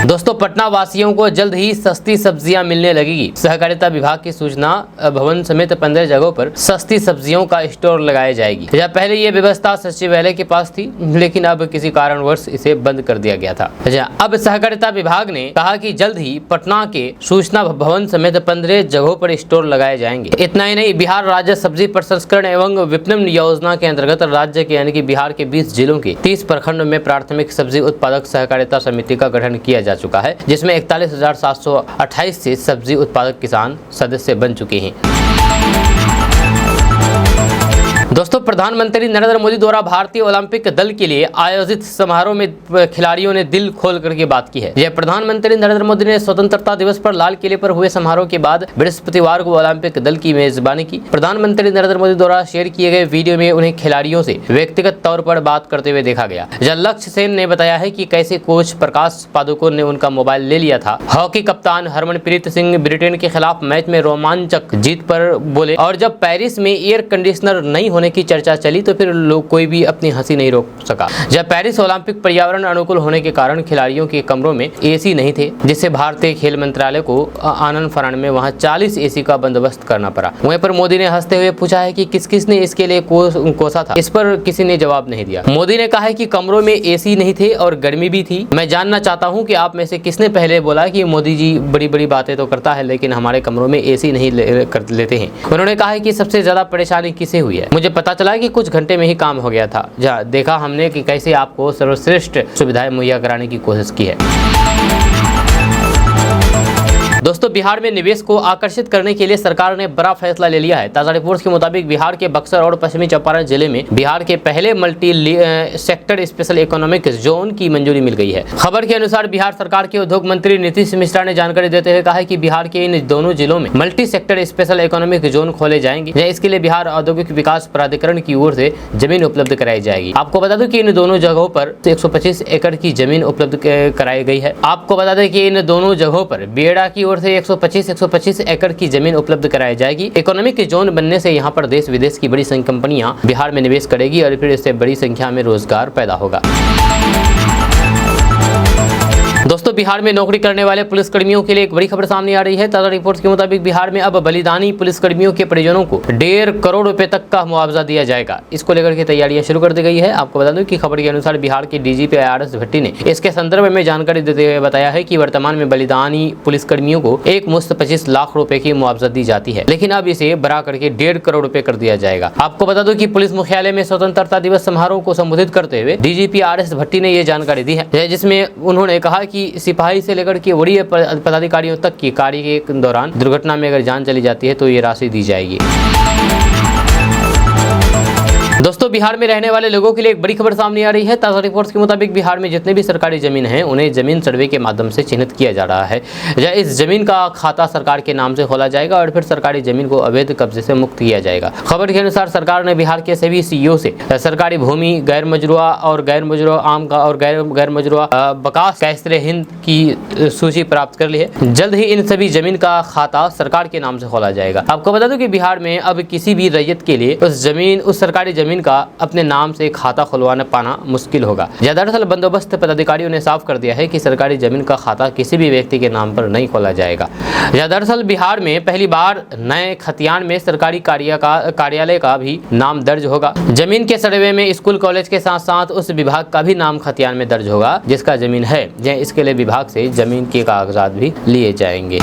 दोस्तों, पटना वासियों को जल्द ही सस्ती सब्जियां मिलने लगेगी। सहकारिता विभाग की सूचना भवन समेत 15 जगहों पर सस्ती सब्जियों का स्टोर लगाई जाएगी। जहाँ पहले ये व्यवस्था सचिवालय के पास थी, लेकिन अब किसी कारणवश इसे बंद कर दिया गया था। अब सहकारिता विभाग ने कहा कि जल्द ही पटना के सूचना भवन समेत 15 जगहों पर स्टोर लगाए जाएंगे। इतना ही नहीं, बिहार राज्य सब्जी प्रसंस्करण एवं विपणन योजना के अंतर्गत राज्य के यानी कि बिहार के 20 जिलों के 30 प्रखंडों में प्राथमिक सब्जी उत्पादक सहकारिता समिति का गठन किया जा चुका है, जिसमें 41,728 से सब्जी उत्पादक किसान सदस्य बन चुके हैं। दोस्तों, प्रधानमंत्री नरेंद्र मोदी द्वारा भारतीय ओलंपिक दल के लिए आयोजित समारोह में खिलाड़ियों ने दिल खोल करके बात की है। यह प्रधानमंत्री नरेंद्र मोदी ने स्वतंत्रता दिवस पर लाल किले पर हुए समारोह के बाद बृहस्पतिवार को ओलंपिक दल की मेजबानी की। प्रधानमंत्री नरेंद्र मोदी द्वारा शेयर किए गए वीडियो में उन्हें खिलाड़ियों से व्यक्तिगत तौर पर बात करते हुए देखा गया। लक्ष्य सेन ने बताया है कि कैसे कोच प्रकाश पादुकोण ने उनका मोबाइल ले लिया था। हॉकी कप्तान हरमनप्रीत सिंह ब्रिटेन के खिलाफ मैच में रोमांचक जीत पर बोले, और जब पेरिस में एयर कंडीशनर नहीं होने की चर्चा चली तो फिर लोग कोई भी अपनी हंसी नहीं रोक सका। जब पेरिस ओलंपिक पर्यावरण अनुकूल होने के कारण खिलाड़ियों के कमरों में एसी नहीं थे, जिससे भारतीय खेल मंत्रालय को आनंद फरान में वहां 40 एसी का बंदोबस्त करना पड़ा। वहीं पर मोदी ने हंसते हुए पूछा है कि किस किस ने इसके लिए कोसा था। इस पर किसी ने जवाब नहीं दिया। मोदी ने कहा है कि कमरों में एसी नहीं थे और गर्मी भी थी। मैं जानना चाहता हूं कि आप में से किसने पहले बोला कि मोदी जी बड़ी बड़ी बातें तो करता है लेकिन हमारे कमरों में एसी नहीं लेते हैं। उन्होंने कहा है कि सबसे ज्यादा परेशानी किसे हुई है। मुझे पता चला कि कुछ घंटे में ही काम हो गया था। जहाँ देखा हमने कि कैसे आपको सर्वश्रेष्ठ सुविधाएं मुहैया कराने की कोशिश की है। दोस्तों, बिहार में निवेश को आकर्षित करने के लिए सरकार ने बड़ा फैसला ले लिया है। ताजा रिपोर्ट्स के मुताबिक बिहार के बक्सर और पश्चिमी चंपारण जिले में बिहार के पहले multi sector special economic zone की मंजूरी मिल गई है। खबर के अनुसार बिहार सरकार के उद्योग मंत्री नीतीश मिश्रा ने जानकारी देते हुए कहा है कि बिहार के इन दोनों जिलों में multi sector special economic zone खोले जाएंगे। इसके लिए बिहार औद्योगिक विकास प्राधिकरण की ओर से जमीन उपलब्ध कराई जाएगी। आपको बता दूं कि इन दोनों जगहों पर 125 एकड़ की जमीन उपलब्ध कराई गई है। आपको बता दें कि इन दोनों जगहों पर बेड़ा की से 125 एकड़ की जमीन उपलब्ध कराई जाएगी। इकोनॉमिक जोन बनने से यहां पर देश विदेश की बड़ी कंपनियां बिहार में निवेश करेगी और फिर इससे बड़ी संख्या में रोजगार पैदा होगा। दोस्तों, बिहार में नौकरी करने वाले पुलिसकर्मियों के लिए एक बड़ी खबर सामने आ रही है। ताजा रिपोर्ट्स के मुताबिक बिहार में अब बलिदानी पुलिसकर्मियों के परिजनों को 1.5 करोड़ रुपए तक का मुआवजा दिया जाएगा। इसको लेकर के तैयारियां शुरू कर दी गई है। आपको बता दूं कि खबर के अनुसार बिहार के डीजीपी आरएस भट्टी ने इसके संदर्भ में जानकारी देते हुए बताया है कि वर्तमान में बलिदानी पुलिसकर्मियों को एक मुश्त 25 लाख रुपए की मुआवजा दी जाती है, लेकिन अब इसे बढ़ा करके 1.5 करोड़ रुपए कर दिया जाएगा। आपको बता दूं कि पुलिस मुख्यालय में स्वतंत्रता दिवस समारोह को संबोधित करते हुए डीजीपी आरएस भट्टी ने यह जानकारी दी है, जिसमें उन्होंने कहा कि सिपाही से लेकर के वरीय पदाधिकारियों तक की कार्य के दौरान दुर्घटना में अगर जान चली जाती है तो ये राशि दी जाएगी। दोस्तों, बिहार में रहने वाले लोगों के लिए एक बड़ी खबर सामने आ रही है। ताजा रिपोर्ट्स के मुताबिक बिहार में जितने भी सरकारी जमीन हैं उन्हें जमीन सर्वे के माध्यम से चिन्हित किया जा रहा है। इस जमीन का खाता सरकार के नाम से खोला जाएगा और फिर सरकारी जमीन को अवैध कब्जे से मुक्त किया जाएगा। खबर के अनुसार सरकार ने बिहार के सभी सीईओ से सरकारी भूमि, गैर मजरूआ और गैर मजरूआ आम का और गैर मजरूआ बकास कैसरे हिंद की सूची प्राप्त कर ली है। जल्द ही इन सभी जमीन का खाता सरकार के नाम से खोला जाएगा। आपको बता दूं कि बिहार में अब किसी भी रैयत के लिए उस सरकारी जमीन का अपने नाम से खाता खुलवाना पाना मुश्किल होगा। दरअसल बंदोबस्त पदाधिकारियों ने साफ कर दिया है कि सरकारी जमीन का खाता किसी भी व्यक्ति के नाम पर नहीं खोला जाएगा। दरअसल बिहार में पहली बार नए खतियान में सरकारी कार्यालय का भी नाम दर्ज होगा। जमीन के सर्वे में स्कूल कॉलेज के साथ साथ उस विभाग का भी नाम खतियान में दर्ज होगा जिसका जमीन है। इसके लिए विभाग से जमीन के कागजात भी लिए जाएंगे।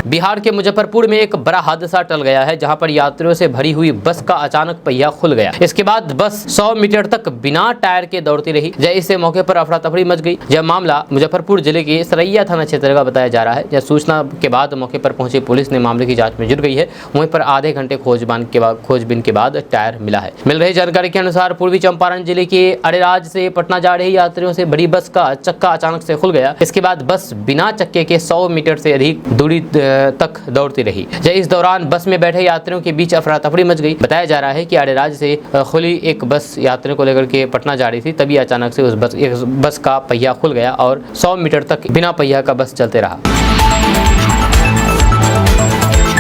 बिहार के मुजफ्फरपुर में एक बड़ा हादसा टल गया है, जहां पर यात्रियों से भरी हुई बस का अचानक पहिया खुल गया। इसके बाद बस 100 मीटर तक बिना टायर के दौड़ती रही। इससे मौके पर अफरा तफरी मच गई। यह मामला मुजफ्फरपुर जिले के सरैया थाना क्षेत्र का बताया जा रहा है। यह सूचना के बाद मौके पर पहुंची पुलिस ने मामले की जांच में जुट गई है। वहीं पर आधे घंटे खोजबीन के बाद टायर मिला है। मिल रही जानकारी के अनुसार पूर्वी चंपारण जिले के अरेराज से पटना जा रही यात्रियों से बड़ी बस का चक्का अचानक से खुल गया। इसके बाद बस बिना चक्के के 100 मीटर से अधिक दूरी तक दौड़ती रही। इस दौरान बस में बैठे यात्रियों के बीच अफरा तफरी मच गई। बताया जा रहा है कि अरेराज से खुली एक बस यात्रियों को लेकर के पटना जा रही थी, तभी अचानक से उस बस का पहिया खुल गया और 100 मीटर तक बिना पहिया का बस चलते रहा।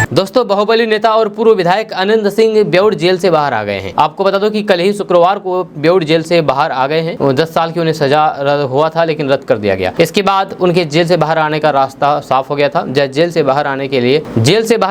दोस्तों, बाहुबली नेता और पूर्व विधायक आनंद सिंह बेउर जेल से बाहर आ गए हैं। आपको बता दो कि कल ही शुक्रवार को बेउर जेल से बाहर आ गए हैं। 10 साल की उन्हें सजा हुआ था लेकिन रद्द कर दिया गया। इसके बाद उनके जेल से बाहर आने का रास्ता साफ हो गया था। जेल से बाहर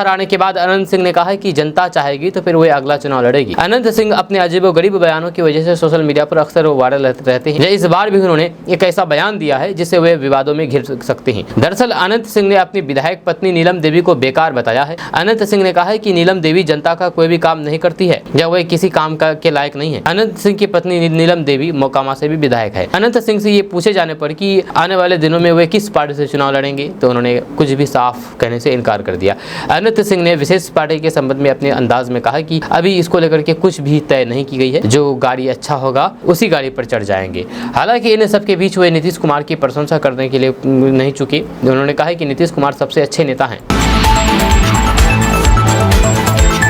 आने के बाद आनंद सिंह ने कहा है कि जनता चाहेगी तो फिर वे अगला चुनाव लड़ेगी। आनंद सिंह अपने अजीबोगरीब बयानों की वजह से सोशल मीडिया पर अक्सर वायरल रहते हैं। इस बार भी उन्होंने एक ऐसा बयान दिया है जिससे वे विवादों में घिर सकते हैं। दरअसल आनंद सिंह ने अपनी विधायक पत्नी नीलम देवी को बेकार बताया है। अनंत सिंह ने कहा है कि नीलम देवी जनता का कोई भी काम नहीं करती है या वह किसी काम के लायक नहीं है। अनंत सिंह की पत्नी नीलम देवी मोकामा से भी विधायक है। अनंत सिंह से ये पूछे जाने पर कि आने वाले दिनों में वे किस पार्टी से चुनाव लड़ेंगे तो उन्होंने कुछ भी साफ कहने से इनकार कर दिया। अनंत सिंह ने विशेष पार्टी के संबंध में अपने अंदाज में कहा कि अभी इसको लेकर के कुछ भी तय नहीं की गई है, जो गाड़ी अच्छा होगा उसी गाड़ी पर चढ़ जाएंगे। हालांकि इन सबके बीच वे नीतीश कुमार की प्रशंसा करने के लिए नहीं चुके। उन्होंने कहा कि नीतीश कुमार सबसे अच्छे नेता हैं।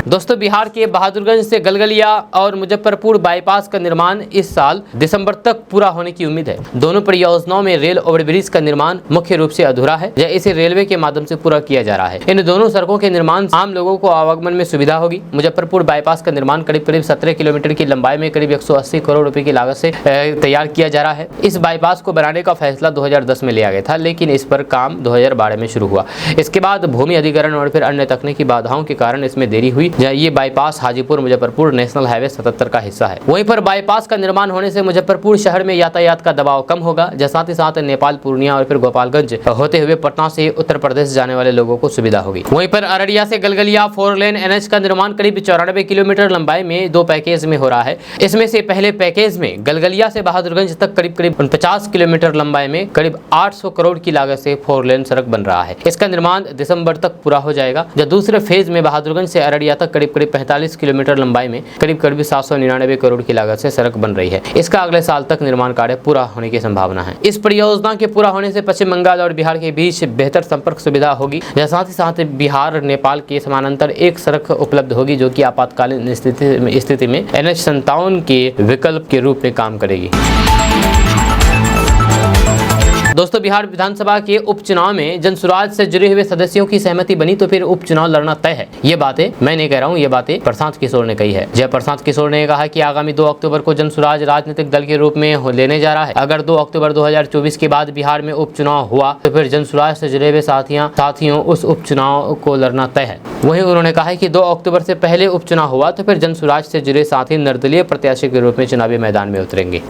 दोस्तों, बिहार के बहादुरगंज से गलगलिया और मुजफ्फरपुर बाईपास का निर्माण इस साल दिसंबर तक पूरा होने की उम्मीद है। दोनों परियोजनाओं में रेल ओवरब्रिज का निर्माण मुख्य रूप से अधूरा है या इसे रेलवे के माध्यम से पूरा किया जा रहा है। इन दोनों सड़कों के निर्माण आम लोगों को आवागमन में सुविधा होगी। मुजफ्फरपुर बाईपास का निर्माण करीब 17 किलोमीटर की लंबाई में करीब 180 करोड़ रुपए की लागत से तैयार किया जा रहा है। इस बाईपास को बनाने का फैसला 2010 में लिया गया था, लेकिन इस पर काम 2012 में शुरू हुआ। इसके बाद भूमि अधिग्रहण और फिर अन्य तकनीकी बाधाओं के कारण इसमें देरी हुई। ये bypass Hajipur Muzaffarpur national highway 77 का हिस्सा है। वहीं पर बाईपास का निर्माण होने से मुजफ्फरपुर शहर में यातायात का दबाव कम होगा, साथ ही साथ नेपाल, पूर्णिया और फिर गोपालगंज होते हुए पटना से उत्तर प्रदेश जाने वाले लोगों को सुविधा होगी। वहीं पर अररिया से गलगलिया 4 लेन NH का निर्माण करीब 94 किलोमीटर लंबाई में 2 पैकेज में हो रहा है। इसमें से पहले पैकेज में गलगलिया से बहादुरगंज तक करीब 49 किलोमीटर लंबाई में करीब 800 करोड़ की लागत से 4 लेन सड़क बन रहा है। इसका निर्माण दिसंबर तक पूरा हो जाएगा। जब दूसरे फेज में बहादुरगंज से अररिया तक करीब 45 किलोमीटर लंबाई में करीब 799 करोड़ की लागत से सड़क बन रही है। इसका अगले साल तक निर्माण कार्य पूरा होने की संभावना है। इस परियोजना के पूरा होने से पश्चिम बंगाल और बिहार के बीच बेहतर संपर्क सुविधा होगी। साथ ही साथ बिहार नेपाल के समानांतर एक सड़क उपलब्ध होगी, जो कि आपातकालीन स्थिति में NH-57 के विकल्प के रूप में काम करेगी। दोस्तों, बिहार विधानसभा के उपचुनाव में जनसुराज से जुड़े हुए सदस्यों की सहमति बनी तो फिर उपचुनाव लड़ना तय है। ये बातें मैं नहीं कह रहा हूँ, ये बातें प्रशांत किशोर ने कही है। जय प्रशांत किशोर ने कहा कि आगामी 2 अक्टूबर को जनसुराज राजनीतिक दल के रूप में लेने जा रहा है। अगर 2 अक्टूबर 2024 के बाद बिहार में उपचुनाव हुआ तो फिर जनसुराज से जुड़े हुए साथियों उस उपचुनाव को लड़ना तय है। वहीं उन्होंने कहा कि 2 अक्टूबर से पहले उपचुनाव हुआ तो फिर जनसुराज से जुड़े साथी निर्दलीय प्रत्याशी के रूप में चुनावी मैदान में उतरेंगे।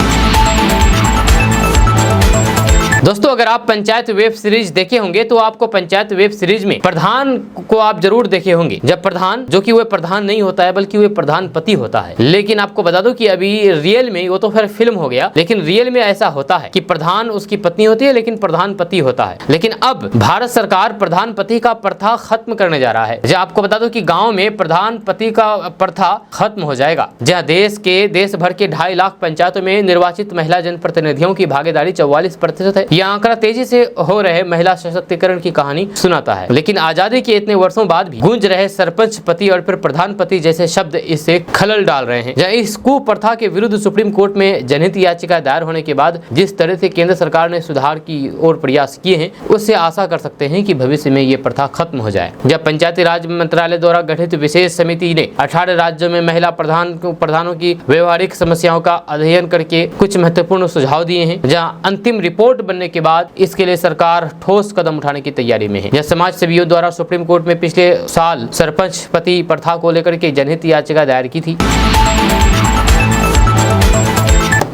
दोस्तों, अगर आप पंचायत वेब सीरीज देखे होंगे तो आपको पंचायत वेब सीरीज में प्रधान को आप जरूर देखे होंगे। जब प्रधान, जो कि वह प्रधान नहीं होता है बल्कि वह प्रधान पति होता है। लेकिन आपको बता दूं कि अभी रियल में, वो तो फिर फिल्म हो गया, लेकिन रियल में ऐसा होता है कि प्रधान उसकी पत्नी होती है लेकिन प्रधान पति होता है। लेकिन अब भारत सरकार प्रधान पति का प्रथा खत्म करने जा रहा है। जब आपको बता दूं कि गाँव में प्रधान पति का प्रथा खत्म हो जाएगा। जहाँ देश भर के 2.5 लाख पंचायतों में निर्वाचित महिला जनप्रतिनिधियों की भागीदारी 44% है। यह आंकड़ा तेजी से हो रहे महिला सशक्तिकरण की कहानी सुनाता है। लेकिन आजादी के इतने वर्षों बाद भी गूंज रहे सरपंच पति और फिर प्रधान पति जैसे शब्द इससे खलल डाल रहे हैं। जहाँ इस कुप्रथा के विरुद्ध सुप्रीम कोर्ट में जनहित याचिका दायर होने के बाद जिस तरह से केंद्र सरकार ने सुधार की ओर प्रयास किए हैं, उससे आशा कर सकते हैं कि भविष्य में ये प्रथा खत्म हो जाए। जब पंचायती राज मंत्रालय द्वारा गठित विशेष समिति ने 18 राज्यों में महिला प्रधानों की व्यवहारिक समस्याओं का अध्ययन करके कुछ महत्वपूर्ण सुझाव दिए हैं। जहाँ अंतिम रिपोर्ट बनने के बाद इसके लिए सरकार ठोस कदम उठाने की तैयारी में है। यह समाज सेवियों द्वारा सुप्रीम कोर्ट में पिछले साल सरपंच पति प्रथा को लेकर के जनहित याचिका दायर की थी।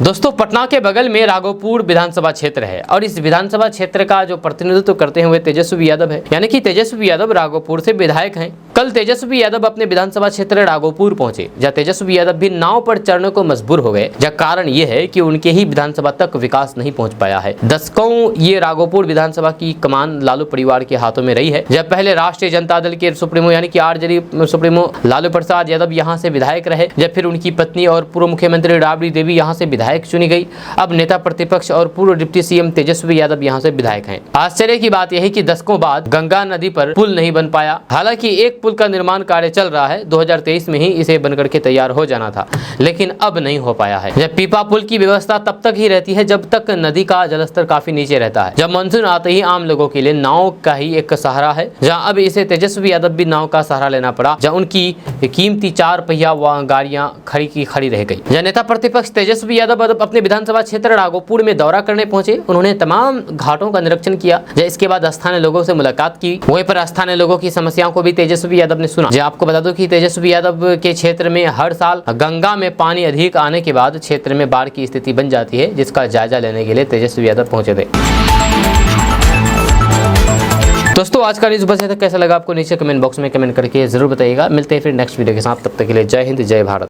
दोस्तों, पटना के बगल में राघोपुर विधानसभा क्षेत्र है और इस विधानसभा क्षेत्र का जो प्रतिनिधित्व करते हुए तेजस्वी यादव है, यानी कि तेजस्वी यादव राघोपुर से विधायक हैं। कल तेजस्वी यादव अपने विधानसभा क्षेत्र राघोपुर पहुंचे, जहाँ तेजस्वी यादव भी नाव पर चढ़ने को मजबूर हो गए। जहाँ कारण ये है कि उनके ही विधानसभा तक विकास नहीं पहुंच पाया है। दशकों ये राघोपुर विधानसभा की कमान लालू परिवार के हाथों में रही है। जब पहले राष्ट्रीय जनता दल के सुप्रीमो यानी कि RJD सुप्रीमो लालू प्रसाद यादव यहाँ से विधायक रहे, जब फिर उनकी पत्नी और पूर्व मुख्यमंत्री राबड़ी देवी यहाँ से विधायक चुनी गई। अब नेता प्रतिपक्ष और पूर्व डिप्टी CM तेजस्वी यादव यहाँ से विधायक हैं। आश्चर्य की बात यह है कि दशकों बाद गंगा नदी पर पुल नहीं बन पाया। हालांकि एक पुल का निर्माण कार्य चल रहा है, 2023 में ही इसे बनकर के तैयार हो जाना था, लेकिन अब नहीं हो पाया है। जब पीपा पुल की व्यवस्था तब तक ही रहती है जब तक नदी का जलस्तर काफी नीचे रहता है। जब मानसून आते ही आम लोगों के लिए नाव का ही एक सहारा है, जहाँ अब इसे तेजस्वी यादव भी नाव का सहारा लेना पड़ा, जहाँ उनकी कीमती 4 पहिया गाड़ियां खड़ी रह गई। जहाँ नेता प्रतिपक्ष तेजस्वी यादव अपने विधानसभा क्षेत्र राघोपुर में दौरा करने पहुंचे, उन्होंने तमाम घाटों का निरीक्षण किया। इसके बाद स्थानीय लोगों से मुलाकात की। वहीं पर स्थानीय लोगों की समस्याओं को भी तेजस्वी यादव ने सुना। आपको बता दूं कि तेजस्वी यादव के क्षेत्र में हर साल गंगा में पानी अधिक आने के बाद क्षेत्र में बाढ़ की स्थिति बन जाती है, जिसका जायजा लेने के लिए तेजस्वी यादव पहुंचे थे। दोस्तों आज का न्यूज़ बस तक कैसा लगा आपको नीचे कमेंट बॉक्स में कमेंट करके जरूर बताइएगा। मिलते हैं फिर नेक्स्ट वीडियो के साथ, तब तक के लिए जय हिंद जय भारत।